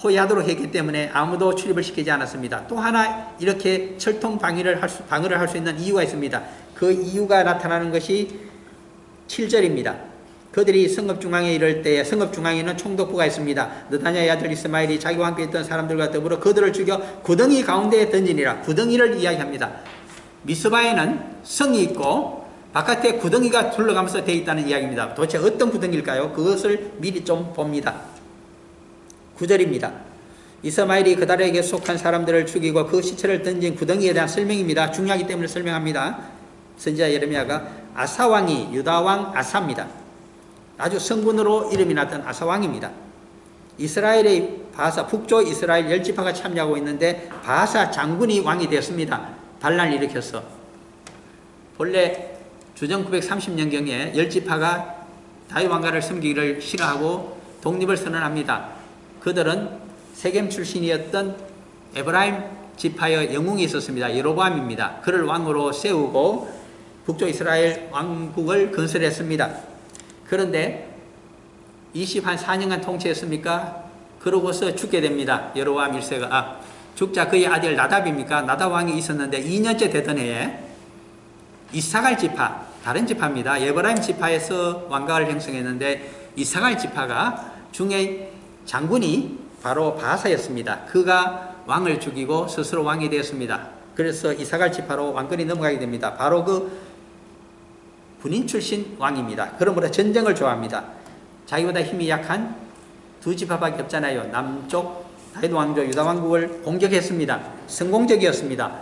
호위하도록 했기 때문에 아무도 출입을 시키지 않았습니다. 또 하나 이렇게 철통 방어를 할 수 있는 이유가 있습니다. 그 이유가 나타나는 것이 7절입니다. 그들이 성읍 중앙에 이를 때에 성읍 중앙에는 총독부가 있습니다. 느다냐의 아들 이스마엘이 자기와 함께 있던 사람들과 더불어 그들을 죽여 구덩이 가운데에 던지니라. 구덩이를 이야기합니다. 미스바에는 성이 있고 바깥에 구덩이가 둘러가면서 되어 있다는 이야기입니다. 도대체 어떤 구덩이일까요? 그것을 미리 좀 봅니다. 9절입니다. 이스마엘이 그다랴에게 속한 사람들을 죽이고 그 시체를 던진 구덩이에 대한 설명입니다. 중요하기 때문에 설명합니다. 선지자 예레미야가 아사왕이 유다왕 아사입니다. 아주 성군으로 이름이 났던 아사왕입니다. 이스라엘의 바사, 북쪽 이스라엘 10지파가 참여하고 있는데 바사 장군이 왕이 되었습니다. 반란을 일으켜서. 본래 주전 930년경에 10지파가 다윗 왕가를 섬기기를 싫어하고 독립을 선언합니다. 그들은 세겜 출신이었던 에브라임 지파의 영웅이 있었습니다. 여로보암입니다. 그를 왕으로 세우고 북쪽 이스라엘 왕국을 건설했습니다. 그런데 24년간 통치했습니까? 그러고서 죽게 됩니다. 여로보암 1세가. 죽자 그의 아들 나답입니까? 나답 왕이 있었는데 2년째 되던 해에 이사갈 지파, 다른 지파입니다. 에브라임 지파에서 왕각을 형성했는데 이사갈 지파가 중에 장군이 바로 바사였습니다. 그가 왕을 죽이고 스스로 왕이 되었습니다. 그래서 이사갈 지파로 왕권이 넘어가게 됩니다. 바로 그 군인 출신 왕입니다. 그러므로 전쟁을 좋아합니다. 자기보다 힘이 약한 두 지파밖에 없잖아요. 남쪽 다윗 왕조 유다 왕국을 공격했습니다. 성공적이었습니다.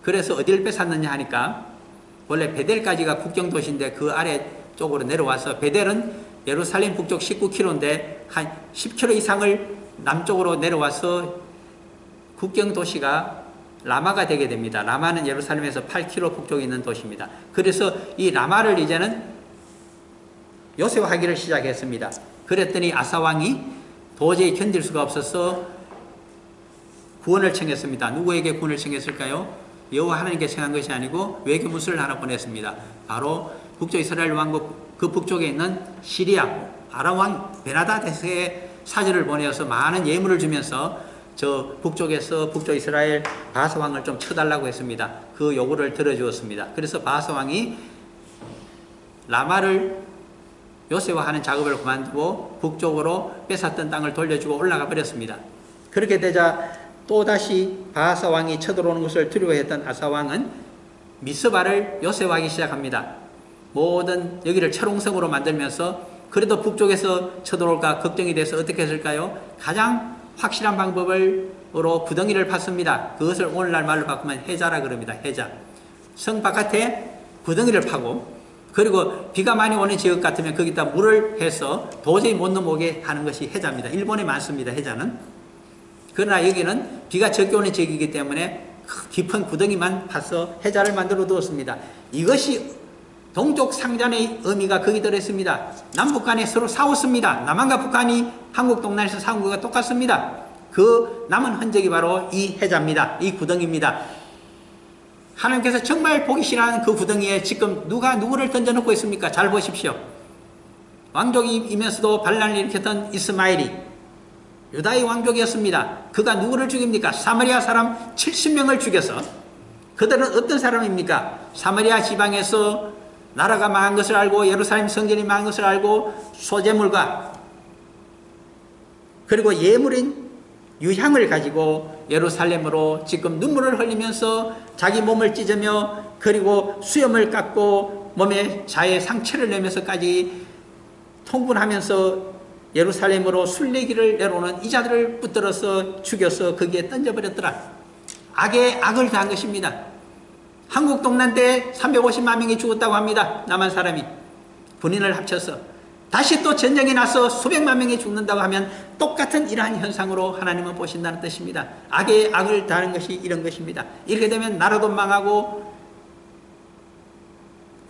그래서 어디를 뺏었느냐 하니까 원래 베델까지가 국경 도시인데 그 아래쪽으로 내려와서 베델은 예루살렘 북쪽 19km인데 한 10km 이상을 남쪽으로 내려와서 국경 도시가 라마가 되게 됩니다. 라마는 예루살렘에서 8km 북쪽에 있는 도시입니다. 그래서 이 라마를 이제는 요새화하기를 시작했습니다. 그랬더니 아사 왕이 도저히 견딜 수가 없어서 구원을 청했습니다. 누구에게 구원을 청했을까요? 여호와 하나님께 청한 것이 아니고 외교부스를 하나 보냈습니다. 바로 북쪽 이스라엘 왕국 그 북쪽에 있는 시리아 아람 왕 베나다데스의 사절을 보내어서 많은 예물을 주면서 저 북쪽에서 북쪽 이스라엘 바하사 왕을 좀 쳐달라고 했습니다. 그 요구를 들어주었습니다. 그래서 바하사 왕이 라마를 요새화하는 작업을 그만두고 북쪽으로 뺏었던 땅을 돌려주고 올라가 버렸습니다. 그렇게 되자 또다시 바하사 왕이 쳐들어오는 것을 두려워했던 아사 왕은 미스바를 요새화하기 시작합니다. 모든 여기를 철옹성으로 만들면서 그래도 북쪽에서 쳐들어올까 걱정이 돼서 어떻게 했을까요? 가장 확실한 방법으로 구덩이를 팠습니다. 그것을 오늘날 말로 바꾸면 해자라 그럽니다. 해자. 성 바깥에 구덩이를 파고 그리고 비가 많이 오는 지역 같으면 거기다 물을 해서 도저히 못 넘어오게 하는 것이 해자입니다. 일본에 많습니다. 해자는. 그러나 여기는 비가 적게 오는 지역이기 때문에 깊은 구덩이만 파서 해자를 만들어 두었습니다. 이것이 동족 상잔의 의미가 거기 들어있습니다. 남북 간에 서로 싸웠습니다. 남한과 북한이 한국 동남에서 싸운 것과 똑같습니다. 그 남은 흔적이 바로 이 해자입니다. 이 구덩이입니다. 하나님께서 정말 보기 싫어하는 그 구덩이에 지금 누가 누구를 던져놓고 있습니까? 잘 보십시오. 왕족이면서도 반란을 일으켰던 이스마엘이 유다의 왕족이었습니다. 그가 누구를 죽입니까? 사마리아 사람 70명을 죽여서 그들은 어떤 사람입니까? 사마리아 지방에서 나라가 망한 것을 알고 예루살렘 성전이 망한 것을 알고 소재물과 그리고 예물인 유향을 가지고 예루살렘으로 지금 눈물을 흘리면서 자기 몸을 찢으며 그리고 수염을 깎고 몸에 자해 상처를 내면서까지 통분하면서 예루살렘으로 순례기를 내려오는 이자들을 붙들어서 죽여서 거기에 던져버렸더라. 악에 악을 더한 것입니다. 한국 동란 때 350만 명이 죽었다고 합니다. 남한 사람이 군인을 합쳐서 다시 또 전쟁이 나서 수백만 명이 죽는다고 하면 똑같은 이러한 현상으로 하나님은 보신다는 뜻입니다. 악에 악을 더하는 것이 이런 것입니다. 이렇게 되면 나라도 망하고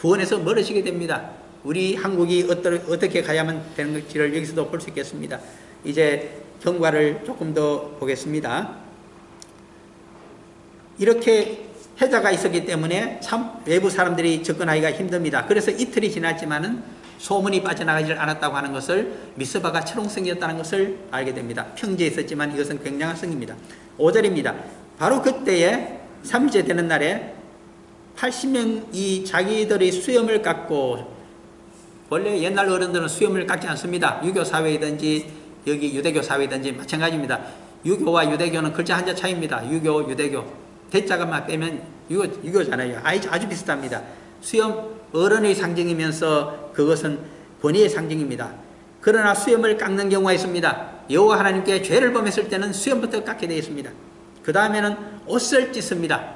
구원에서 멀어지게 됩니다. 우리 한국이 어떻게 가야만 되는 것인지를 여기서도 볼 수 있겠습니다. 이제 경과를 조금 더 보겠습니다. 이렇게 해자가 있었기 때문에 참 외부 사람들이 접근하기가 힘듭니다. 그래서 이틀이 지났지만은 소문이 빠져나가지 않았다고 하는 것을 미스바가 철옹성이었다는 것을 알게 됩니다. 평지에 있었지만 이것은 굉장한 성입니다. 5절입니다. 바로 그때에 3일째 되는 날에 80명이 자기들의 수염을 깎고 원래 옛날 어른들은 수염을 깎지 않습니다. 유교 사회이든지 여기 유대교 사회이든지 마찬가지입니다. 유교와 유대교는 글자 한자 차이입니다. 유교, 유대교. 대자가만 빼면 유교잖아요. 아주 비슷합니다. 수염 어른의 상징이면서 그것은 권위의 상징입니다. 그러나 수염을 깎는 경우가 있습니다. 여호와 하나님께 죄를 범했을 때는 수염부터 깎게 되어 있습니다. 그 다음에는 옷을 찢습니다.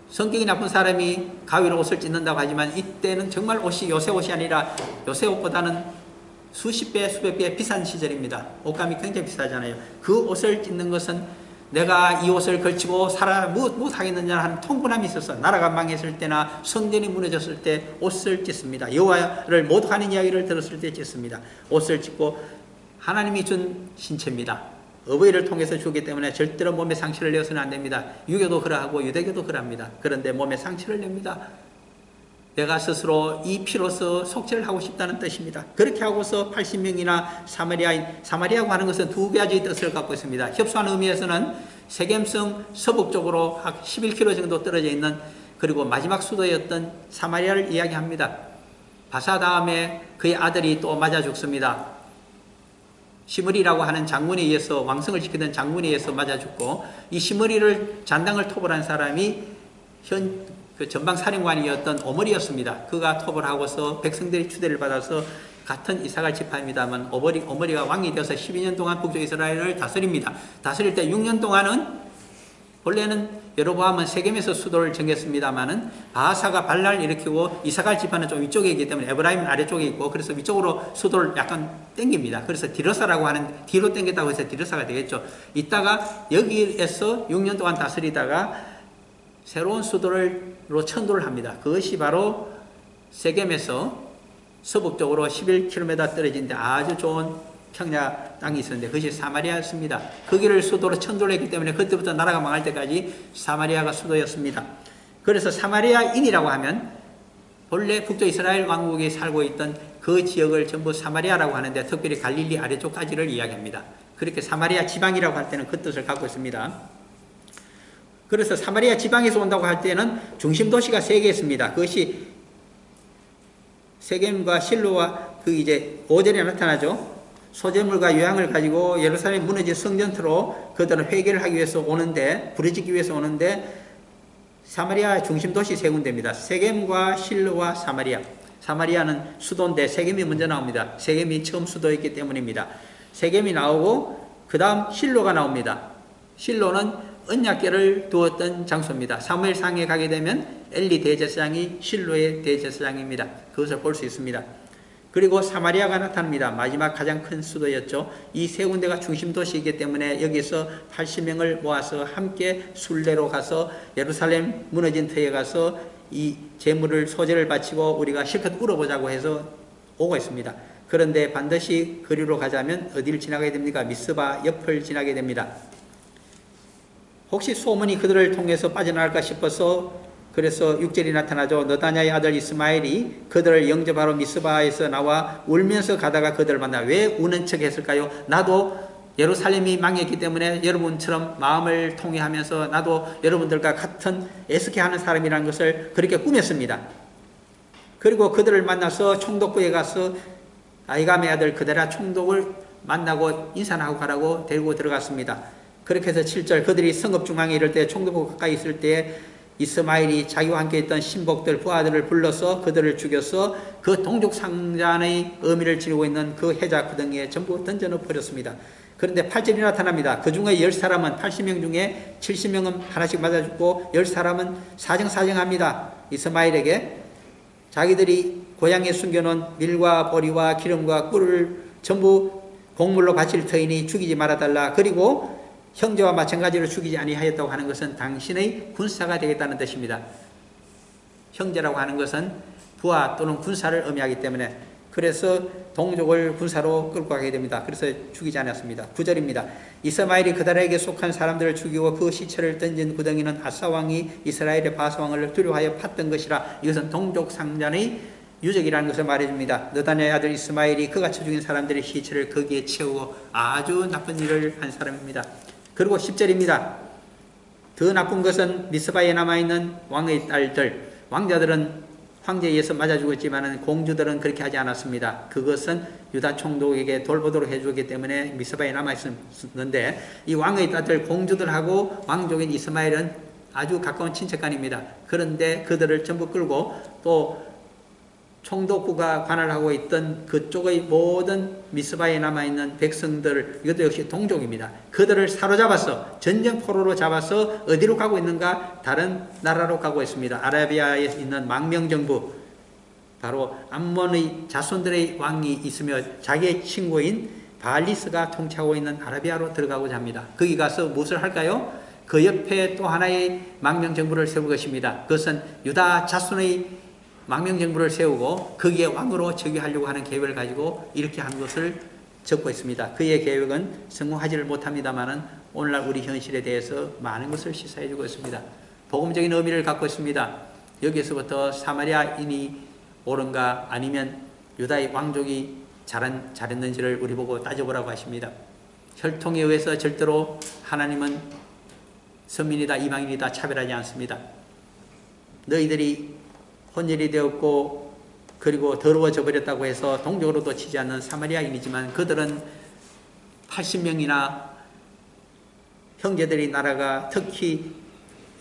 성격이 나쁜 사람이 가위로 옷을 찢는다고 하지만 이때는 정말 옷이 요새 옷이 아니라 요새 옷보다는 수십 배, 수백 배 비싼 시절입니다. 옷감이 굉장히 비싸잖아요. 그 옷을 찢는 것은 내가 이 옷을 걸치고 살아 못하겠느냐 하는 통분함이 있어서 나라가 망했을 때나 성전이 무너졌을 때 옷을 찢습니다. 여호와를 모독하는 이야기를 들었을 때 찢습니다. 옷을 찢고 하나님이 준 신체입니다. 어버이를 통해서 주기 때문에 절대로 몸에 상처를 내어서는 안 됩니다. 유교도 그러하고 유대교도 그럽니다. 그런데 몸에 상처를 냅니다. 내가 스스로 이 피로서 속죄를 하고 싶다는 뜻입니다. 그렇게 하고서 80명이나 사마리아고 하는 것은 두 가지 뜻을 갖고 있습니다. 협소한 의미에서는 세겜성 서북쪽으로 약 11km 정도 떨어져 있는 그리고 마지막 수도였던 사마리아를 이야기합니다. 바사 다음에 그의 아들이 또 맞아 죽습니다. 시므리라고 하는 장군에 의해서 왕성을 지키던 장군에 의해서 맞아 죽고 이 시므리를 잔당을 토벌한 사람이 그 전방사령관이었던 오므리였습니다. 그가 톱을 하고서 백성들이 추대를 받아서 같은 이사갈 지파입니다만 오므리가 왕이 되어서 12년 동안 북쪽 이스라엘을 다스립니다. 다스릴 때 6년 동안은 원래는 여로보암은 세겜에서 수도를 정했습니다만은 바하사가 반란을 일으키고 이사갈 지파는 좀 위쪽에 있기 때문에 에브라임은 아래쪽에 있고 그래서 위쪽으로 수도를 약간 땡깁니다. 그래서 디르사라고 하는 뒤로 땡겼다고 해서 디르사가 되겠죠. 이따가 여기에서 6년 동안 다스리다가 새로운 수도로 천도를 합니다. 그것이 바로 세겜에서 서북쪽으로 11km 떨어진 데 아주 좋은 평야 땅이 있었는데 그것이 사마리아였습니다. 거기를 수도로 천도를 했기 때문에 그때부터 나라가 망할 때까지 사마리아가 수도였습니다. 그래서 사마리아인이라고 하면 본래 북쪽 이스라엘 왕국에 살고 있던 그 지역을 전부 사마리아라고 하는데 특별히 갈릴리 아래쪽까지를 이야기합니다. 그렇게 사마리아 지방이라고 할 때는 그 뜻을 갖고 있습니다. 그래서 사마리아 지방에서 온다고 할 때는 중심 도시가 3개 있습니다. 그것이 세겜과 실로와 그 이제 5절에 나타나죠. 소재물과 유향을 가지고 예루살렘 무너진 성전터로 그들은 회개를 하기 위해서 오는데, 부르짖기 위해서 오는데 사마리아 중심 도시 3군데입니다. 세겜과 실로와 사마리아. 사마리아는 수도인데 세겜이 먼저 나옵니다. 세겜이 처음 수도였기 때문입니다. 세겜이 나오고 그 다음 실로가 나옵니다. 실로는 언약궤를 두었던 장소입니다. 사무엘상에 가게 되면 엘리 대제사장이 실로의 대제사장입니다. 그것을 볼 수 있습니다. 그리고 사마리아가 나타납니다. 마지막 가장 큰 수도였죠. 이 3군데가 중심 도시이기 때문에 여기서 80명을 모아서 함께 순례로 가서 예루살렘 무너진 터에 가서 이 제물을 소재를 바치고 우리가 실컷 울어보자고 해서 오고 있습니다. 그런데 반드시 거리로 가자면 어디를 지나가야 됩니까? 미스바 옆을 지나게 됩니다. 혹시 소문이 그들을 통해서 빠져나갈까 싶어서 그래서 6절이 나타나죠. 너다냐의 아들 이스마엘이 그들을 영접하러 미스바에서 나와 울면서 가다가 그들을 만나. 왜 우는 척 했을까요? 나도 예루살렘이 망했기 때문에 여러분처럼 마음을 통회하면서 나도 여러분들과 같은 애석해하는 사람이라는 것을 그렇게 꾸몄습니다. 그리고 그들을 만나서 총독부에 가서 아이감의 아들 그데라 총독을 만나고 인사하고 가라고 데리고 들어갔습니다. 그렇게 해서 7절 그들이 성읍 중앙에 이를 때 총독부 가까이 있을 때 이스마엘이 자기와 함께 있던 신복들 부하들을 불러서 그들을 죽여서 그 동족 상잔의 의미를 지니고 있는 그 해자 구덩이에 전부 던져 버렸습니다. 그런데 8절이 나타납니다. 그 중에 10사람은 80명 중에 70명은 하나씩 맞아 죽고 10사람은 사정합니다. 이스마엘에게 자기들이 고향에 숨겨놓은 밀과 보리와 기름과 꿀을 전부 곡물로 바칠 터이니 죽이지 말아달라. 그리고 형제와 마찬가지로 죽이지 아니하였다고 하는 것은 당신의 군사가 되겠다는 뜻입니다. 형제라고 하는 것은 부하 또는 군사를 의미하기 때문에 그래서 동족을 군사로 끌고 가게 됩니다. 그래서 죽이지 않았습니다. 9절입니다. 이스마엘이 그들에게 속한 사람들을 죽이고 그 시체를 던진 구덩이는 아사왕이 이스라엘의 바사왕을 두려워하여 팠던 것이라. 이것은 동족 상잔의 유적이라는 것을 말해줍니다. 너다냐의 아들 이스마엘이 그같이 죽인 사람들의 시체를 거기에 채우고 아주 나쁜 일을 한 사람입니다. 그리고 10절입니다. 더 나쁜 것은 미스바에 남아있는 왕의 딸들, 왕자들은 황제에 의해서 맞아 죽었지만 공주들은 그렇게 하지 않았습니다. 그것은 유다 총독에게 돌보도록 해주었기 때문에 미스바에 남아있었는데 이 왕의 딸들 공주들하고 왕족인 이스마엘은 아주 가까운 친척간입니다. 그런데 그들을 전부 끌고 또 총독부가 관할하고 있던 그쪽의 모든 미스바에 남아있는 백성들, 이것도 역시 동족입니다. 그들을 사로잡아서 전쟁포로로 잡아서 어디로 가고 있는가? 다른 나라로 가고 있습니다. 아라비아에 있는 망명정부, 바로 암몬의 자손들의 왕이 있으며 자기의 친구인 바알리스가 통치하고 있는 아라비아로 들어가고자 합니다. 거기 가서 무엇을 할까요? 그 옆에 또 하나의 망명정부를 세울 것입니다. 그것은 유다 자손의 망명정부를 세우고 거기에 왕으로 즉위하려고 하는 계획을 가지고 이렇게 한 것을 적고 있습니다. 그의 계획은 성공하지를 못합니다만 오늘날 우리 현실에 대해서 많은 것을 시사해 주고 있습니다. 복음적인 의미를 갖고 있습니다. 여기에서부터 사마리아인이 옳은가 아니면 유다의 왕족이 잘했는지를 우리 보고 따져보라고 하십니다. 혈통에 의해서 절대로 하나님은 선민이다 이방인이다 차별하지 않습니다. 너희들이 혼혈이 되었고 그리고 더러워져 버렸다고 해서 동족으로도 치지 않는 사마리아인이지만 그들은 80명이나 형제들이 나라가 특히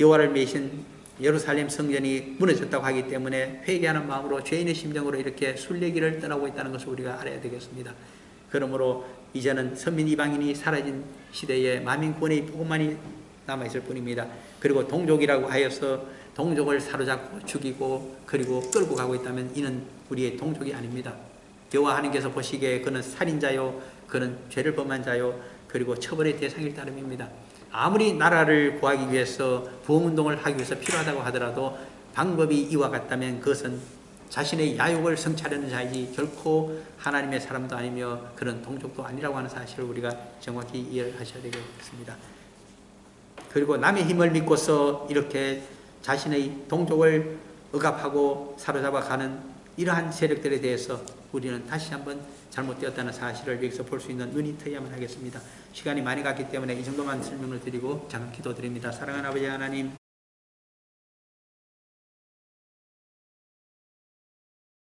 여호와를 매신 예루살렘 성전이 무너졌다고 하기 때문에 회개하는 마음으로 죄인의 심정으로 이렇게 순례길을 떠나고 있다는 것을 우리가 알아야 되겠습니다. 그러므로 이제는 선민 이방인이 사라진 시대에 만민구원의 복음만이 남아있을 뿐입니다. 그리고 동족이라고 하여서 동족을 사로잡고 죽이고 그리고 끌고 가고 있다면 이는 우리의 동족이 아닙니다. 여호와 하나님께서 보시기에 그는 살인자요, 그는 죄를 범한 자요, 그리고 처벌의 대상일 따름입니다. 아무리 나라를 구하기 위해서 부흥운동을 하기 위해서 필요하다고 하더라도 방법이 이와 같다면 그것은 자신의 야욕을 성취하려는 자이지 결코 하나님의 사람도 아니며 그런 동족도 아니라고 하는 사실을 우리가 정확히 이해하셔야 되겠습니다. 그리고 남의 힘을 믿고서 이렇게 자신의 동족을 억압하고 사로잡아 가는 이러한 세력들에 대해서 우리는 다시 한번 잘못되었다는 사실을 여기서 볼 수 있는 눈이 트여야만 하겠습니다. 시간이 많이 갔기 때문에 이 정도만 설명을 드리고 잠깐 기도드립니다. 사랑하는 아버지 하나님,